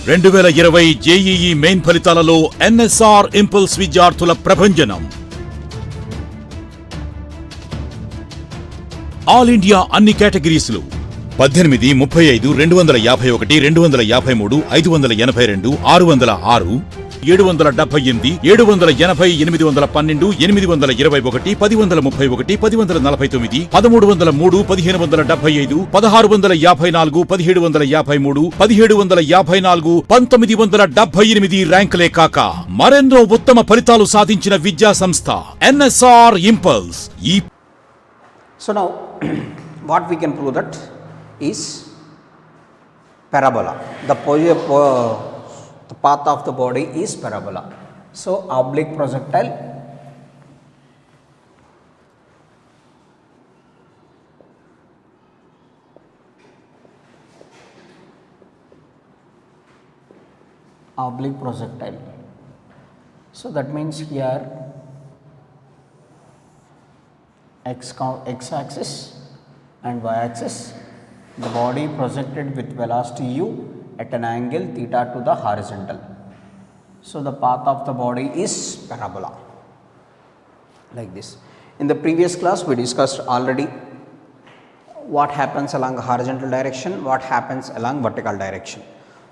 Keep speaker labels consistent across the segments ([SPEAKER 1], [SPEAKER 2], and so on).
[SPEAKER 1] 2020 JEE main ఫలితాలలో NSR impulse విద్యార్థుల ప్రభంజనం. ఆల్ ఇండియా అన్ని కేటగిరీస్లు 18, 35, 251, 253, 582, 606, 778, 780, 812, 821, 1031, 1039, 1303, 1575, 1654, 1753, 1754, 1978 ర్యాంకులే కాక మరెన్నో ఉత్తమ ఫలితాలు సాధించిన విద్యా సంస్థ NSR impulse.
[SPEAKER 2] So now what we can prove that is parabola. The path of the body is parabola. So oblique projectile So that means here x axis and y axis, the body projected with velocity u at an angle theta to the horizontal. So the path of the body is parabola, like this. In the previous class we discussed already what happens along horizontal direction, what happens along vertical direction.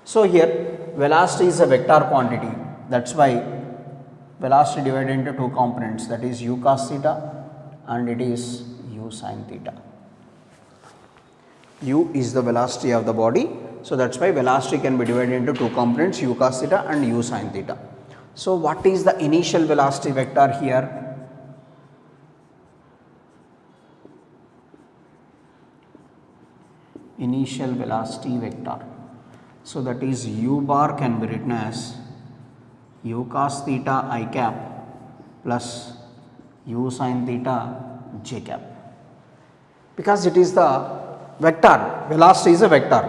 [SPEAKER 2] So here velocity is a vector quantity, that's why velocity divided into two components, that is u cos theta and it is u sin theta. U is the velocity of the body, so that is why velocity can be divided into two components, u cos theta and u sin theta. So what is the initial velocity vector here? Initial velocity vector, so that is u bar can be written as u cos theta I cap plus u sin theta j cap, because it is the vector, velocity is a vector.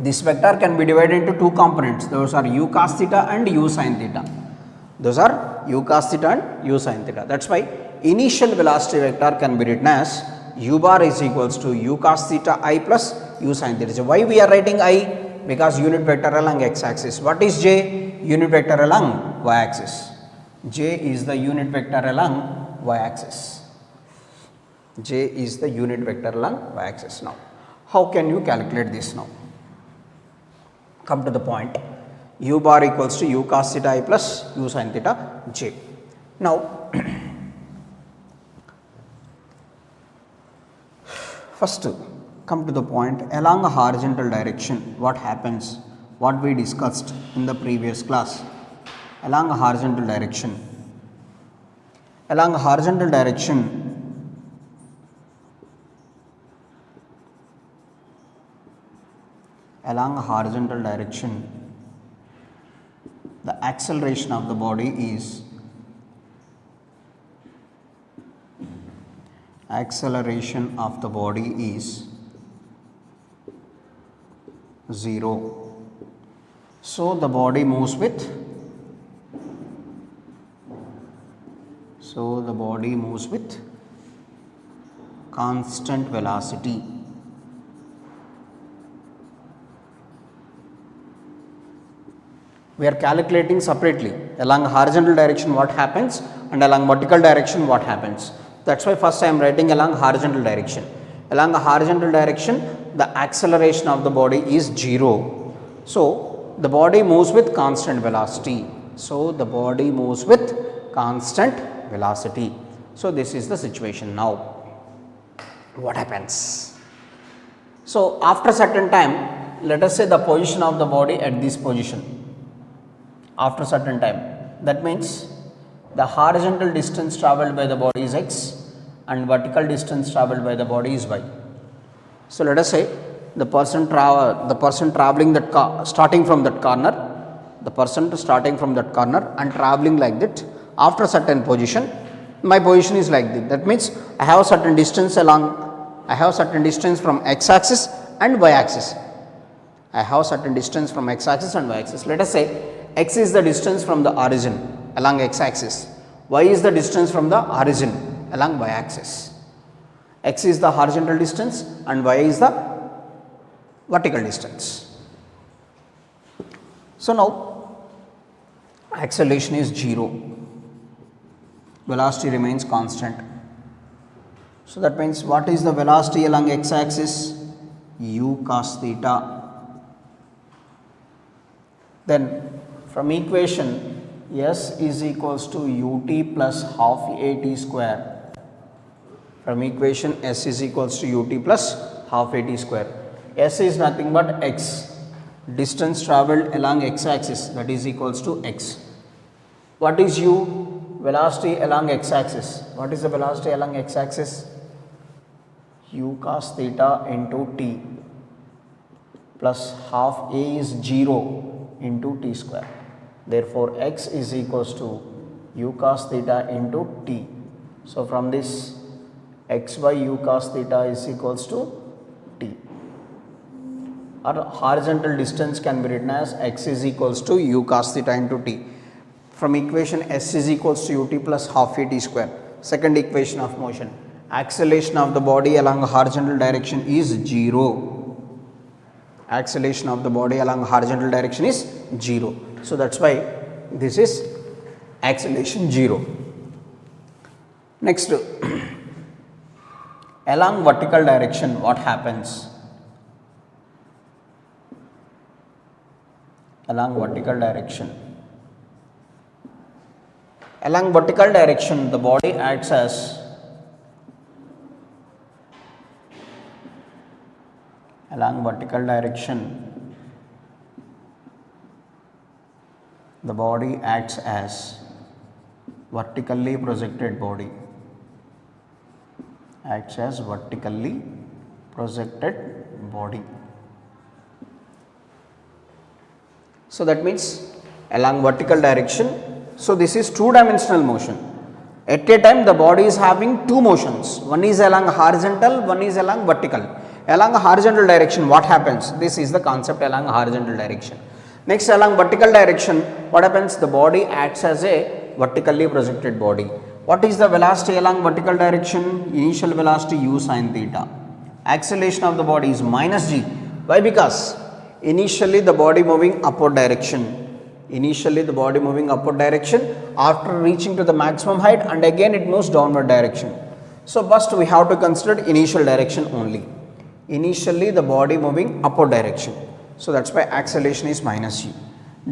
[SPEAKER 2] This vector can be divided into two components, those are u cos theta and u sin theta. Those are u cos theta and u sin theta. That is why initial velocity vector can be written as u bar is equals to u cos theta I plus u sin theta. So why we are writing I? Because unit vector along x axis. What is j? Unit vector along y axis. J is the unit vector along y axis. J is the unit vector along y axis. Now how can you calculate this? Now come to the point, u bar equals to u cos theta I plus u sin theta j. Now first come to the point, along a horizontal direction what happens, what we discussed in the previous class. Along a horizontal direction, along a horizontal direction the acceleration of the body is zero. So the body moves with constant velocity. We are calculating separately along horizontal direction what happens and along vertical direction what happens. That is why first I am writing along horizontal direction. Along the horizontal direction the acceleration of the body is 0. So the body moves with constant velocity. So this is the situation. Now what happens? So after certain time, let us say the position of the body at this position, after certain time, that means the horizontal distance travelled by the body is x and vertical distance travelled by the body is y. So let us say the person travelling that starting from that corner, and travelling like that, after certain position, my position is like this. That means I have a certain distance from x axis and y axis. Let us say x is the distance from the origin along x axis, y is the distance from the origin along y axis. X is the horizontal distance and y is the vertical distance. So now acceleration is 0, velocity remains constant. So that means what is the velocity along x-axis? U cos theta. Then from equation S is equals to ut plus half at square. From equation S is equals to ut plus half at square. S is nothing but x. Distance travelled along x-axis, that is equals to x. What is u? Velocity along x-axis. What is the velocity along x-axis? U cos theta into t plus half a is 0 into t square. Therefore x is equals to u cos theta into t. So from this x by u cos theta is equals to t. Our horizontal distance can be written as x is equals to u cos theta into t. From equation S is equals to ut plus half a t square. Second equation of motion. Acceleration of the body along horizontal direction is 0. Acceleration of the body along horizontal direction is 0. So that's why this is acceleration 0. Next, along vertical direction, what happens? Along vertical direction. Along vertical direction, the body acts as along vertical direction, the body acts as vertically projected body. Acts as vertically projected body. So that means along vertical direction. So this is two-dimensional motion. At a time the body is having two motions. One is along horizontal, one is along vertical. Along horizontal direction, what happens? This is the concept along horizontal direction. Next, along vertical direction, what happens? The body acts as a vertically projected body. What is the velocity along vertical direction? Initial velocity u sin theta. Acceleration of the body is minus g. Why? Because initially the body moving upward direction. Initially the body moving upward direction, after reaching to the maximum height, and again it moves downward direction. So first we have to consider initial direction only. Initially the body moving upward direction. So that's why acceleration is minus g.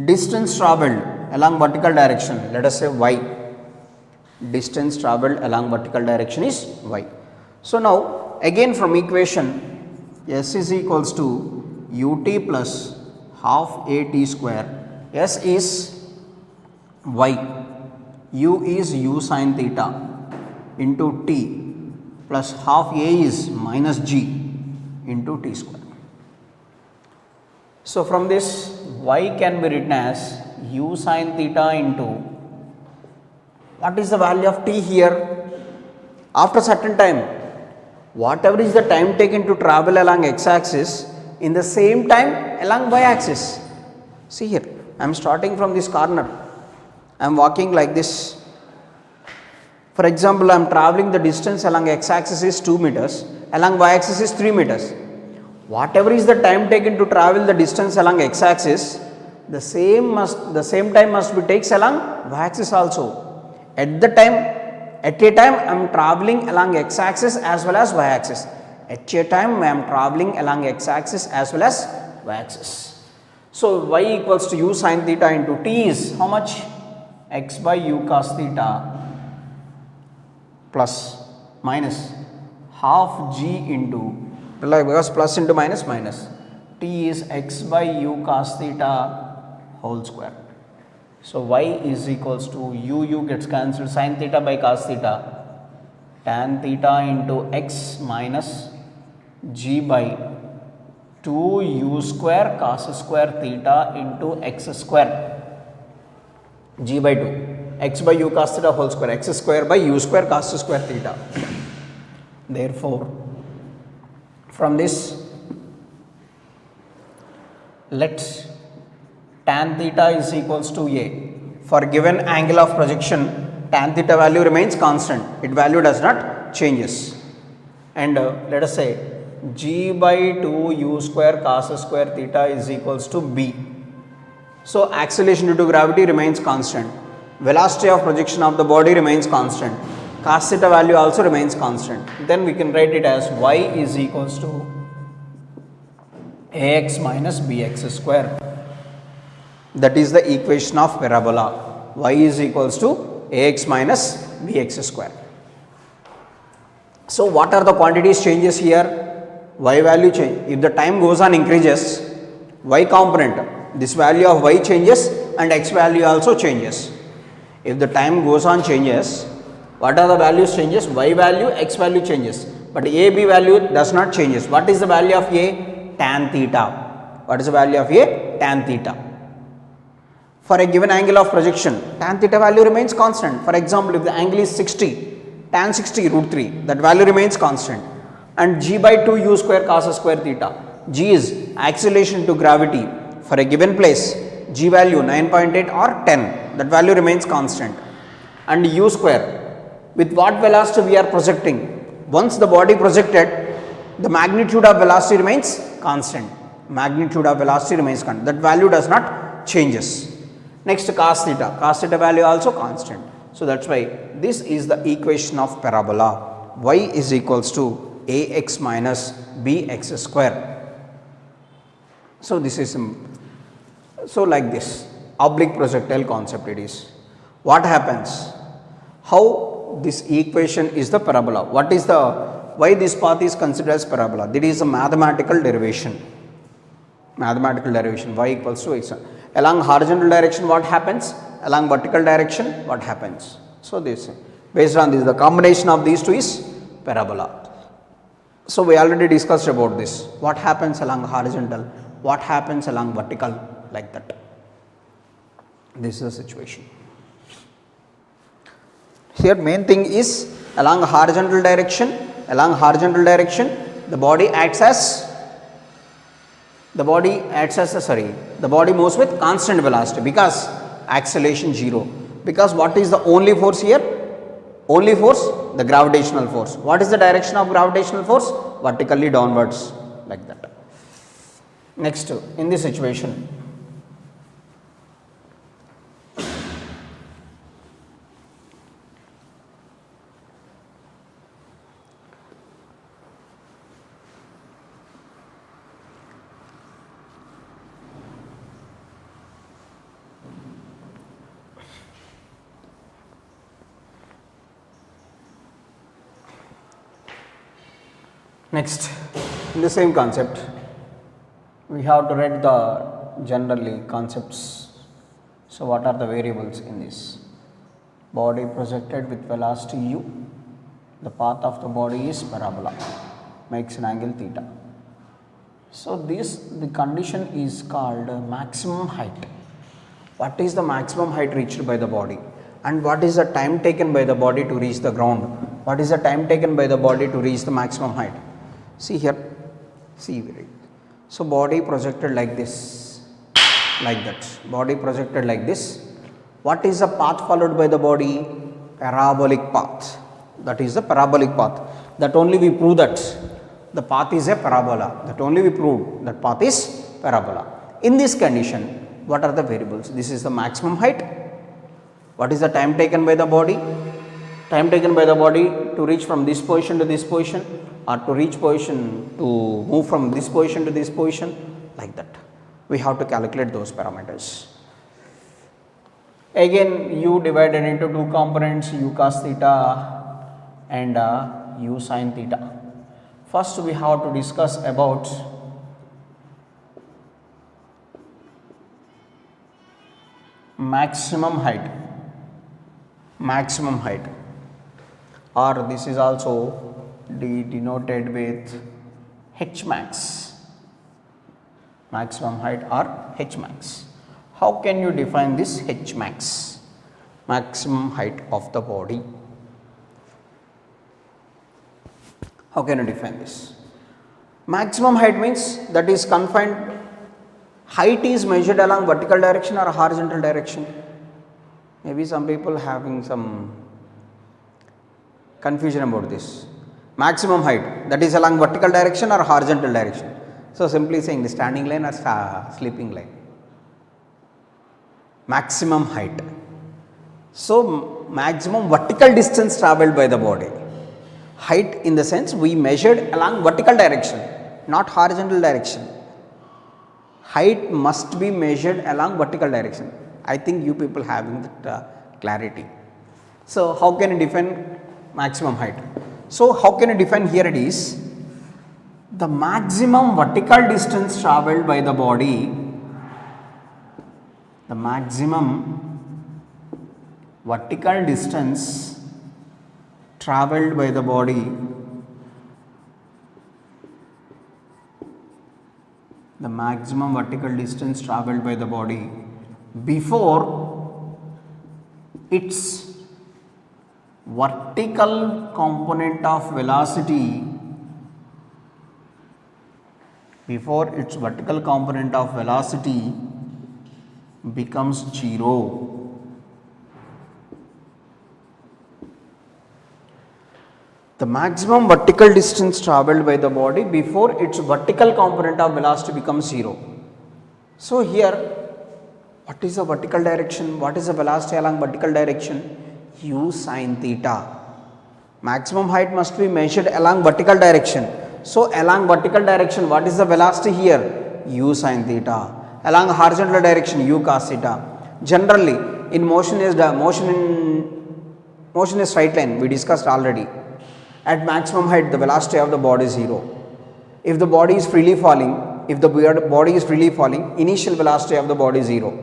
[SPEAKER 2] Distance travelled along vertical direction, let us say y. Distance travelled along vertical direction is y. So now again from equation S is equals to ut plus half a t square. S is y, u is u sin theta into t plus half a is minus g into t square. So from this y can be written as u sin theta into, what is the value of t here? After certain time, whatever is the time taken to travel along x-axis, in the same time along y-axis. See here, I am starting from this corner, I am walking like this. For example, I am traveling the distance along x-axis is 2 meters, along y-axis is 3 meters. Whatever is the time taken to travel the distance along x-axis, the same time must be taken along y-axis also. At a time I am traveling along x-axis as well as y-axis. At a time I am traveling along x-axis as well as y-axis. So y equals to u sin theta into t is how much? X by u cos theta plus minus half g into, because plus into minus minus, t is x by u cos theta whole square. So y is equals to u gets cancelled, sin theta by cos theta, tan theta into x minus g by 2u square cos square theta into x square, g by 2, x by u cos theta whole square, x square by u square cos square theta. Therefore, from this, let tan theta is equals to a. For given angle of projection, tan theta value remains constant, its value does not changes. And let us say g by 2 u square cos square theta is equals to b. So acceleration due to gravity remains constant. Velocity of projection of the body remains constant. Cos theta value also remains constant. Then we can write it as y is equals to ax minus bx square. That is the equation of parabola. Y is equals to ax minus bx square. So what are the quantities changes here? Y value change. If the time goes on increases, y component, this value of y changes and x value also changes. If the time goes on changes, what are the values changes? Y value, x value changes, but a, b value does not changes. What is the value of a? Tan theta. What is the value of a? Tan theta. For a given angle of projection, tan theta value remains constant. For example, if the angle is 60, tan 60 root 3, that value remains constant. And g by 2 u square cos square theta. G is acceleration to gravity for a given place, g value 9.8 or 10, that value remains constant. And u square, with what velocity we are projecting? Once the body projected, the magnitude of velocity remains constant. Magnitude of velocity remains constant. That value does not changes. Next, cos theta value also constant. So that's why this is the equation of parabola. Y is equals to ax minus bx square. So this is so like this oblique projectile concept it is. What happens? How this equation is the parabola? What is the why this path is considered as parabola? That is a mathematical derivation. Mathematical derivation y equals to x. Along horizontal direction what happens? Along vertical direction what happens? So this based on this the combination of these two is parabola. So we already discussed about this. What happens along horizontal? What happens along vertical? Like that. This is the situation. Here main thing is along horizontal direction. Along horizontal direction, the body moves with constant velocity because acceleration 0. Because what is the only force here? Only force, the gravitational force. What is the direction of gravitational force? Vertically downwards, like that. Next, in this situation, next, in the same concept, we have to write the generally concepts. So what are the variables in this? Body projected with velocity u, the path of the body is parabola, makes an angle theta. So the condition is called maximum height. What is the maximum height reached by the body? And what is the time taken by the body to reach the ground? What is the time taken by the body to reach the maximum height? See here, so body projected like this, like that, body projected like this. What is the path followed by the body? Parabolic path. That is the parabolic path. That only we prove that the path is a parabola. That only we prove that path is parabola. In this condition, what are the variables? This is the maximum height. What is the time taken by the body? Time taken by the body to reach from this position to this position, or to reach position to move from this position to this position, like that. We have to calculate those parameters. Again, u divided into two components, u cos theta and u sin theta. First, we have to discuss about maximum height. Maximum height, or this is also denoted with h max. Maximum height or h max. How can you define this h max? Maximum height of the body. How can you define this? Maximum height means that is confined. Height is measured along vertical direction or horizontal direction. Maybe some people having some confusion about this. Maximum height, that is along vertical direction or horizontal direction. So simply saying the standing line or sleeping line. maximum height. So, maximum vertical distance travelled by the body. Height in the sense we measured along vertical direction, not horizontal direction. Height must be measured along vertical direction. I think you people having that clarity. So, how can you define maximum height? So, how can you define here it is the maximum vertical distance travelled by the body, the maximum vertical distance travelled by the body, the maximum vertical distance travelled by the body before its vertical component of velocity, before its vertical component of velocity becomes 0. The maximum vertical distance travelled by the body before its vertical component of velocity becomes 0. So, here what is the vertical direction? What is the velocity along vertical direction? U sin theta. Maximum height must be measured along vertical direction. So, along vertical direction what is the velocity here? U sin theta. Along horizontal direction U cos theta. Generally in motion is straight line, we discussed already. At maximum height the velocity of the body is 0. If the body is freely falling, initial velocity of the body is 0.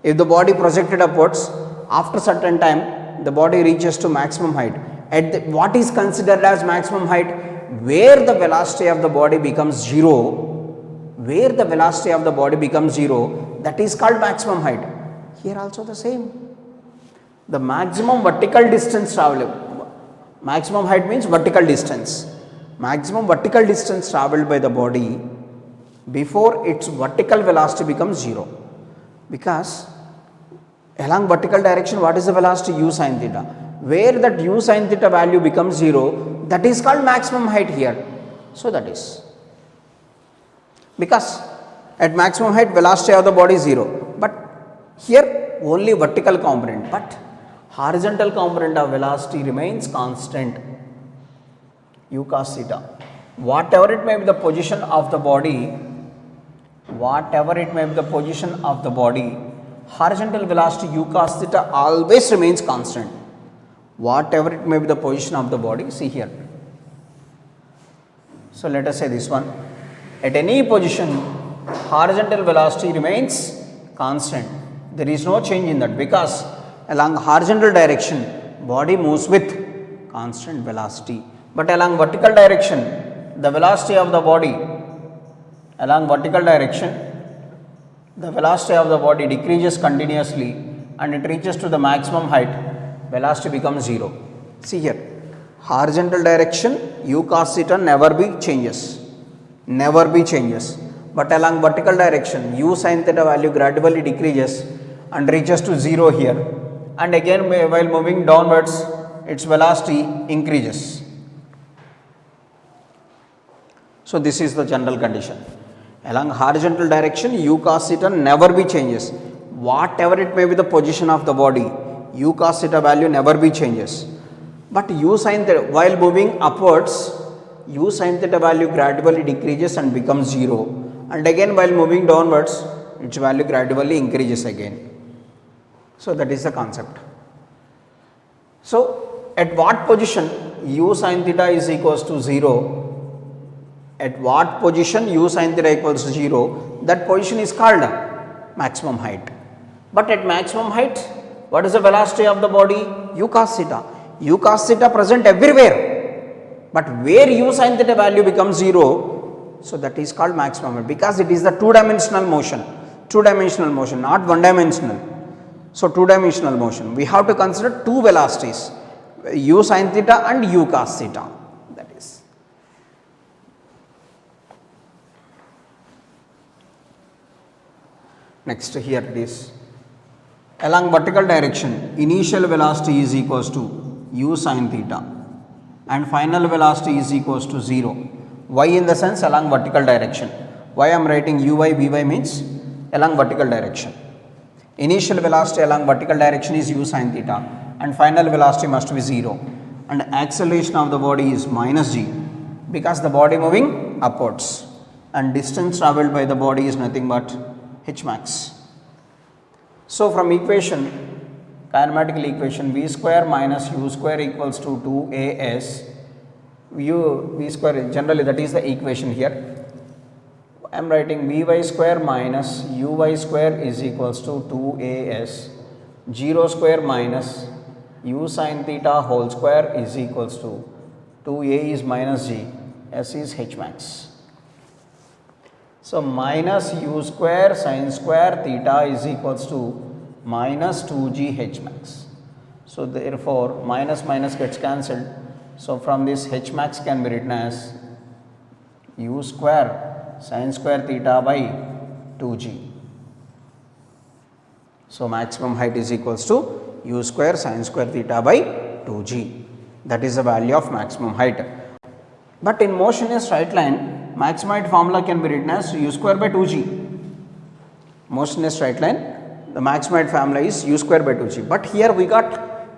[SPEAKER 2] If the body projected upwards, after certain time the body reaches to maximum height. At what is considered as maximum height? Where the velocity of the body becomes 0, that is called maximum height. Here also the same. The maximum vertical distance travelled, maximum height means vertical distance. Maximum vertical distance travelled by the body before its vertical velocity becomes 0. Because along vertical direction what is the velocity? U sin theta. Where that U sin theta value becomes 0, that is called maximum height here. So, that is because at maximum height velocity of the body is 0, but here only vertical component, but horizontal component of velocity remains constant, U cos theta. Whatever it may be the position of the body, horizontal velocity U cos theta always remains constant. Whatever it may be the position of the body, see here. So, let us say this one, at any position horizontal velocity remains constant. There is no change in that, because along horizontal direction body moves with constant velocity, but along vertical direction the velocity of the body, decreases continuously and it reaches to the maximum height, velocity becomes 0. See here, horizontal direction U cos theta never be changes, but along vertical direction U sin theta value gradually decreases and reaches to 0 here, and again while moving downwards its velocity increases. So, this is the general condition. Along horizontal direction U cos theta never be changes, whatever it may be the position of the body, U cos theta value never be changes, but U sin theta while moving upwards U sin theta value gradually decreases and becomes 0, and again while moving downwards its value gradually increases again. So, that is the concept. So, at what position U sin theta is equals to 0, that position is called maximum height. But at maximum height what is the velocity of the body? U cos theta. U cos theta present everywhere, but where U sin theta value becomes 0, so that is called maximum height, because it is the two-dimensional motion, not one-dimensional. So, two-dimensional motion, we have to consider two velocities, U sin theta and U cos theta, that is. Next, here it is, along vertical direction initial velocity is equals to U sin theta and final velocity is equals to 0. Y in the sense along vertical direction. Why I am writing Uy, Vy means along vertical direction. Initial velocity along vertical direction is u sin theta and final velocity must be 0 and acceleration of the body is minus g because the body moving upwards and distance travelled by the body is nothing but h max. So from equation, kinematical equation v square minus u square equals to 2as v square, generally that is the equation here. I am writing vy square minus uy square is equals to 2as 0 square minus u sin theta whole square is equals to 2a is minus g, s is h max. So minus u square sin square theta is equals to minus 2g h max. So therefore minus minus gets cancelled. So from this h max can be written as u square sin square theta by 2g. So maximum height is equals to u square sin square theta by 2g. That is the value of maximum height. But in motion in a straight line, maximum height formula can be written as u square by 2g. Motion in a straight line, the maximum height formula is u square by 2g. But here we got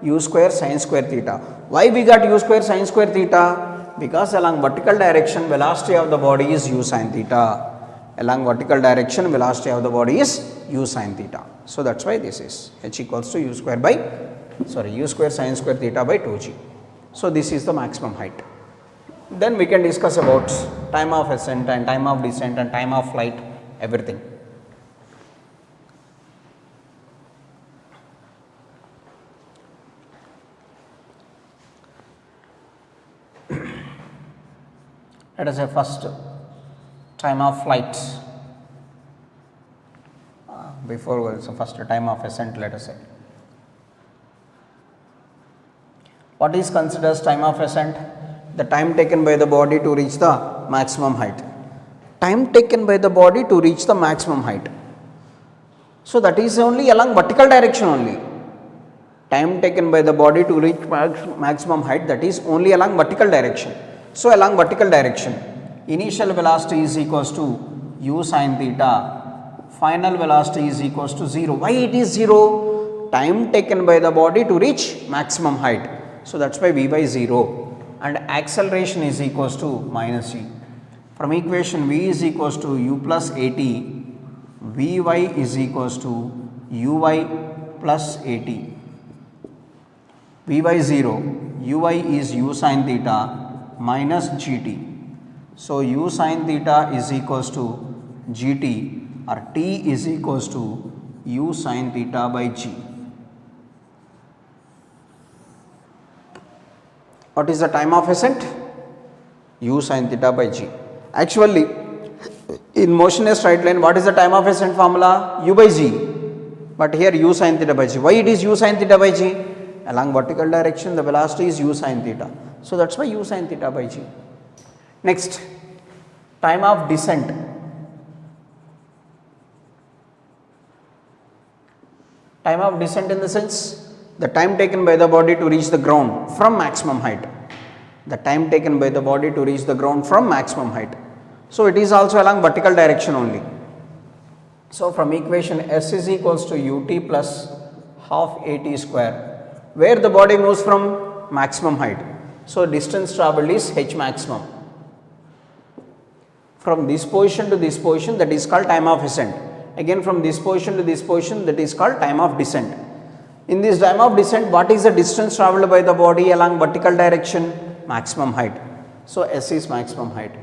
[SPEAKER 2] u square sin square theta. Why we got u square sin square theta? Because along vertical direction velocity of the body is u sin theta. Along vertical direction velocity of the body is u sin theta. So that's why this is h equals to u square sin square theta by 2g. So this is the maximum height. Then we can discuss about time of ascent and time of descent and time of flight, everything. Let us say first time of flight, before so first time of ascent, let us say. What is considered as time of ascent? The time taken by the body to reach the maximum height. Time taken by the body to reach the maximum height. So that is only along vertical direction only. Time taken by the body to reach maximum height, that is only along vertical direction. So along vertical direction, initial velocity is equals to u sin theta, final velocity is equals to 0. Why it is 0? Time taken by the body to reach maximum height. So that's why v by 0 and acceleration is equals to minus g. From equation v is equals to u plus at, vy is equals to uy plus at. v by 0, uy is u sin theta minus gt. So u sin theta is equals to gt or t is equals to u sin theta by g. What is the time of ascent? U sin theta by g. Actually, in motionless straight line, what is the time of ascent formula? U by g. But here u sin theta by g. Why it is u sin theta by g? Along vertical direction, the velocity is u sin theta. So that's why u sin theta by g. Next, time of descent. Time of descent in the sense, the time taken by the body to reach the ground from maximum height. The time taken by the body to reach the ground from maximum height. So it is also along vertical direction only. So from equation s is equals to ut plus half at square, where the body moves from maximum height. So distance travelled is h maximum. From this position to this position, that is called time of ascent. Again from this position to this position, that is called time of descent. In this time of descent, what is the distance travelled by the body along vertical direction? Maximum height. So s is maximum height.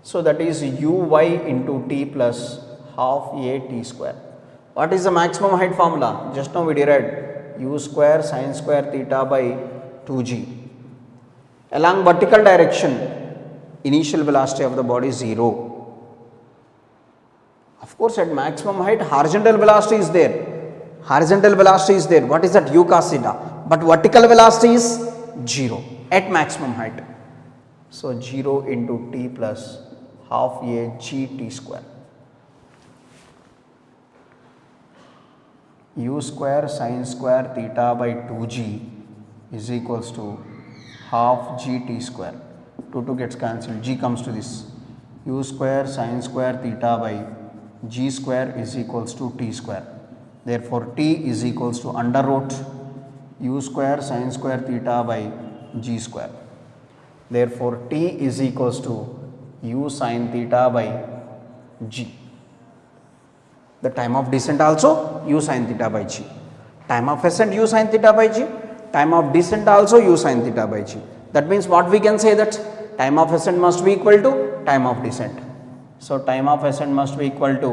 [SPEAKER 2] So that is uy into t plus half a t square. What is the maximum height formula? Just now we derived u square sin square theta by 2g. Along vertical direction, initial velocity of the body is 0. Of course, at maximum height, horizontal velocity is there. Horizontal velocity is there. What is that? U cos theta. But vertical velocity is 0 at maximum height. So 0 into t plus half a g t square. U square sin square theta by 2g is equals to half g t square. 2 gets cancelled, g comes to this. U square sin square theta by g square is equals to t square. Therefore t is equals to under root u square sin square theta by g square. Therefore t is equals to u sin theta by g. The time of descent also u sin theta by g. Time of ascent u sin theta by g. Time of descent also u sin theta by g. That means what we can say, that time of ascent must be equal to time of descent. So time of ascent must be equal to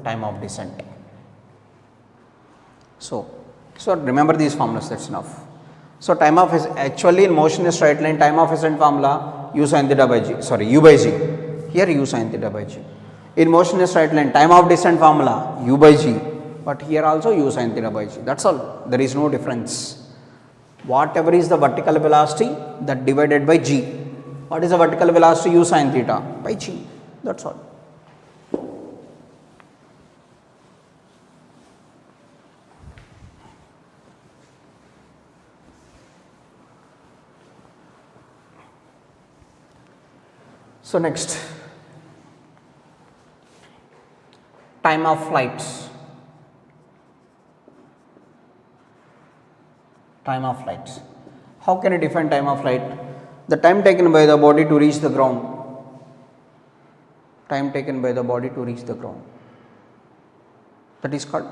[SPEAKER 2] time of descent. So remember these formulas, that's enough. So time of actually in motion in a straight line, time of ascent formula u sin theta by g, sorry, u by g. Here u sin theta by g. In motion in a straight line, time of descent formula u by g, but here also u sin theta by g. That's all. There is no difference. Whatever is the vertical velocity, that divided by g. What is the vertical velocity? U sin theta by g. That's all. So next, time of flight. Time of flight. How can you define time of flight? The time taken by the body to reach the ground. Time taken by the body to reach the ground. That is called,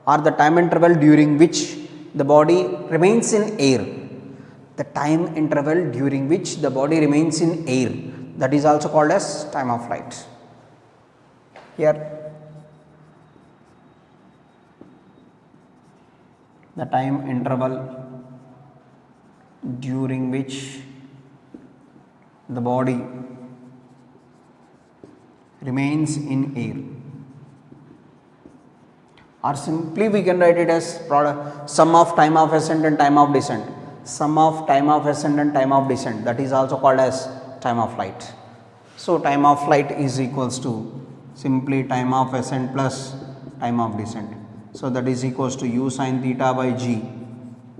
[SPEAKER 2] or the time interval during which the body remains in air. The time interval during which the body remains in air. That is also called as time of flight. Here, the time interval during which the body remains in air, or simply we can write it as product sum of time of ascent and time of descent. Sum of time of ascent and time of descent, that is also called as time of flight. So time of flight is equals to simply time of ascent plus time of descent. So that is equals to u sin theta by g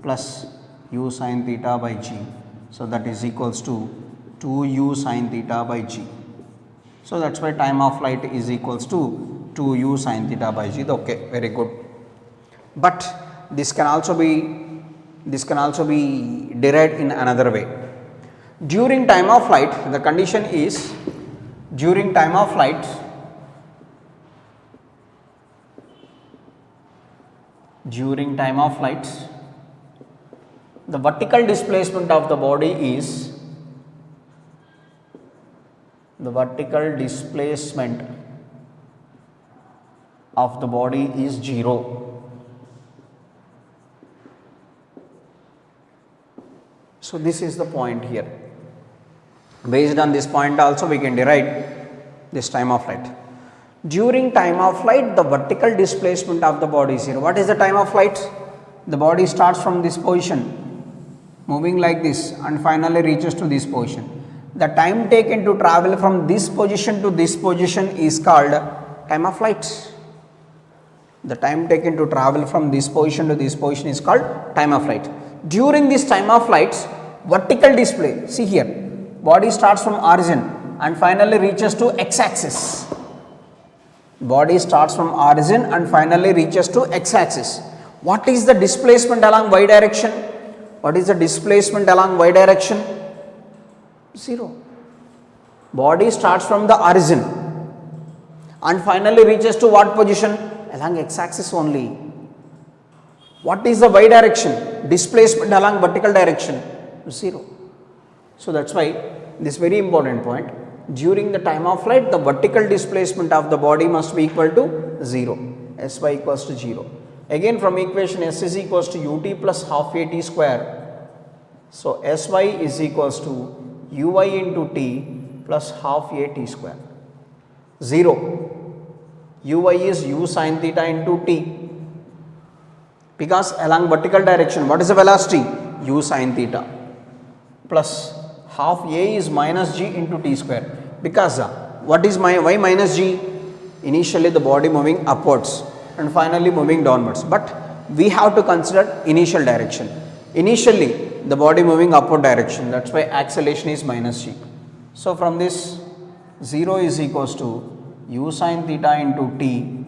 [SPEAKER 2] plus u sin theta by g. So that is equals to 2u sin theta by g. So that's why time of flight is equals to 2u sin theta by g. Okay, very good. But this can also be derived in another way. During time of flight, the condition is during time of flight, the vertical displacement of the body is zero. So this is the point here. Based on this point also we can derive this time of flight. During time of flight, the vertical displacement of the body is zero. What is the time of flight? The body starts from this position, moving like this, and finally reaches to this position. The time taken to travel from this position to this position is called time of flight. The time taken to travel from this position to this position is called time of flight. During this time of flight, vertical display, see here, body starts from origin and finally reaches to x-axis. Body starts from origin and finally reaches to x-axis. What is the displacement along y direction? What is the displacement along y direction? Zero. Body starts from the origin and finally reaches to what position? Along x-axis only. What is the y direction? Displacement along vertical direction? Zero. So that's why this very important point, during the time of flight, the vertical displacement of the body must be equal to 0. Sy equals to 0. Again from equation S is equals to ut plus half at square. So Sy is equals to uy into t plus half at square. 0. Uy is u sin theta into t. Because along vertical direction, what is the velocity? U sin theta. Plus half a is minus g into t square. Because what is why minus g? Initially the body moving upwards and finally moving downwards. But we have to consider initial direction. Initially the body moving upward direction. That's why acceleration is minus g. So from this 0 is equals to u sin theta into t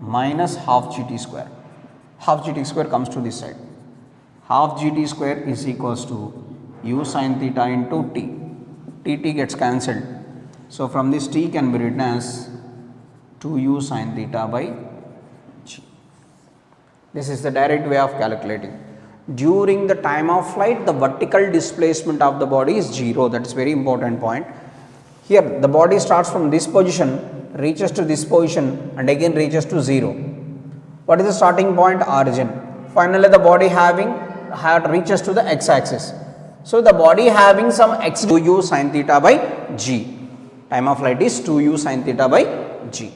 [SPEAKER 2] minus half gt square. half gt square comes to this side. Half gt square is equals to u sin theta into t. T gets cancelled. So from this t can be written as 2u sin theta by g. This is the direct way of calculating. During the time of flight, the vertical displacement of the body is 0. That is very important point. Here the body starts from this position, reaches to this position and again reaches to 0. What is the starting point? Origin. Finally the body reaches to the x-axis. So the body having some x 2u sin theta by g. Time of flight is 2u sin theta by g.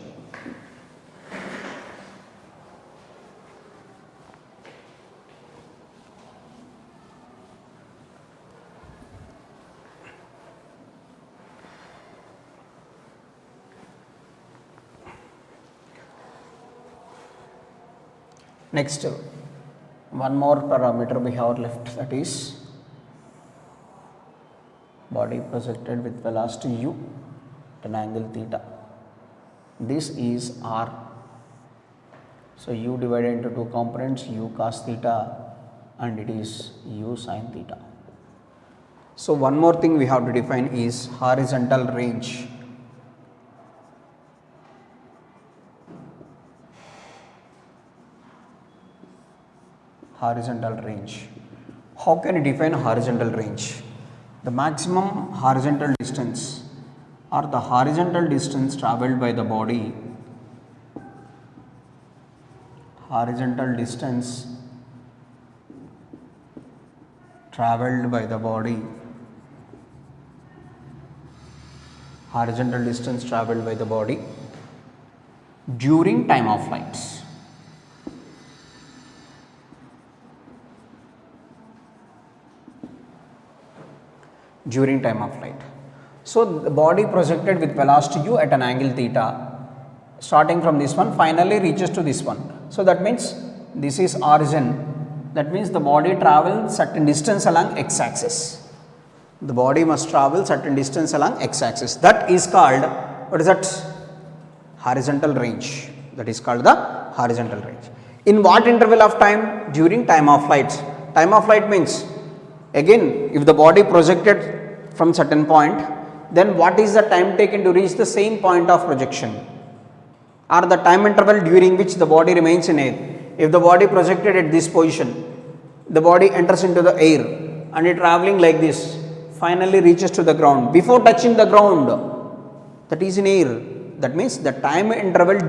[SPEAKER 2] Next, one more parameter we have left, that is body projected with velocity u at an angle theta. This is r. So u divided into two components, u cos theta and it is u sin theta. So one more thing we have to define is horizontal range. Horizontal range. How can you define horizontal range? The maximum horizontal distance or the horizontal distance travelled by the body, horizontal distance travelled by the body, horizontal distance travelled by the body during time of flights. During time of flight. So the body projected with velocity u at an angle theta, starting from this one, finally reaches to this one. So that means this is origin. That means the body travels certain distance along x-axis. The body must travel certain distance along x-axis. That is called, what is that? Horizontal range. That is called the horizontal range. In what interval of time? During time of flight. Time of flight means, again, if the body projected from certain point, then what is the time taken to reach the same point of projection, or the time interval during which the body remains in air. If the body projected at this position, the body enters into the air and it travelling like this, finally reaches to the ground. Before touching the ground, that is in air. That means the time interval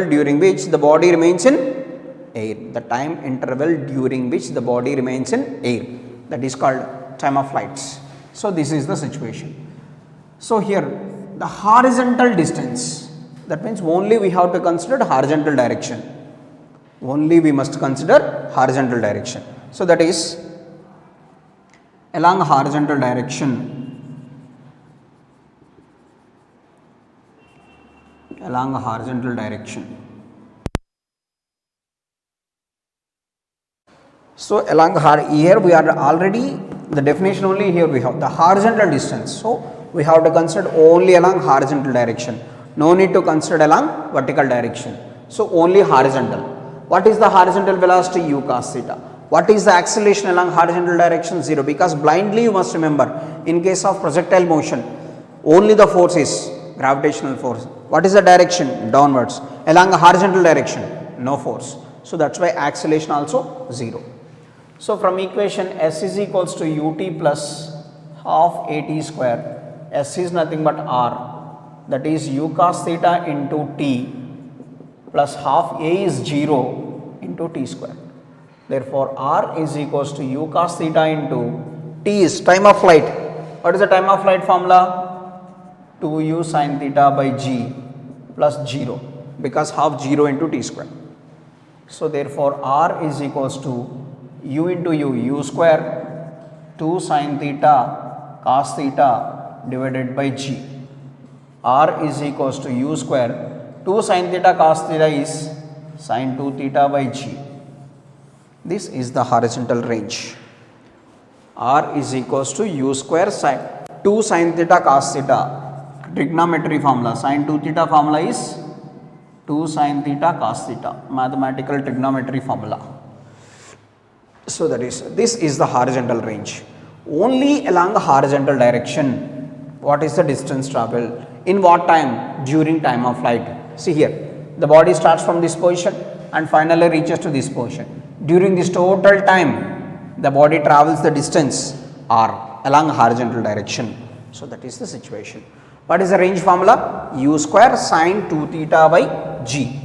[SPEAKER 2] during which the body remains in air. The time interval during which the body remains in air. That is called time of flights. So this is the situation. So here the horizontal distance, that means only we have to consider horizontal direction. Only we must consider horizontal direction. So that is along horizontal direction, along horizontal direction. So along here we are already, the definition only here we have the horizontal distance. So we have to consider only along horizontal direction. No need to consider along vertical direction. So only horizontal. What is the horizontal velocity? U cos theta. What is the acceleration along horizontal direction? 0. Because blindly you must remember, in case of projectile motion, only the force is gravitational force. What is the direction? Downwards. Along a horizontal direction, no force. So that's why acceleration also 0. So from equation S is equals to ut plus half at square. S is nothing but r, that is u cos theta into t plus half a is 0 into t square. Therefore r is equals to u cos theta into t is time of flight. What is the time of flight formula? 2u sin theta by g plus 0, because half 0 into t square. So therefore r is equals to u into u square 2 sin theta cos theta divided by g. R is equals to u square 2 sin theta cos theta is sin 2 theta by g. This is the horizontal range. R is equals to u square sin 2 sin theta cos theta. Trigonometry formula, sin 2 theta formula is 2 sin theta cos theta, mathematical trigonometry formula. So that is, this is the horizontal range. Only along the horizontal direction, what is the distance traveled? In what time? During time of flight. See here, the body starts from this position and finally reaches to this position. During this total time, the body travels the distance or along horizontal direction. So that is the situation. What is the range formula? U square sine 2 theta by g.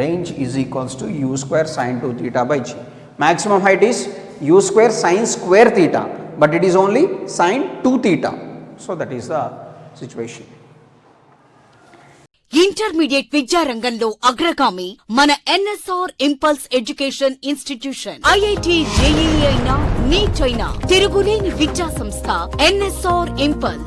[SPEAKER 2] Range is equals to u square sine 2 theta by g. Maximum height is u square sine square theta, but it is only sine 2 theta. So that is the situation.
[SPEAKER 3] Intermediate విద్యారంగంలో అగ్రగామి మన NSR impulse education institution. IIT JEE అయినా neat అయినా తిరుగులేని విద్యా సంస్థ NSR impulse.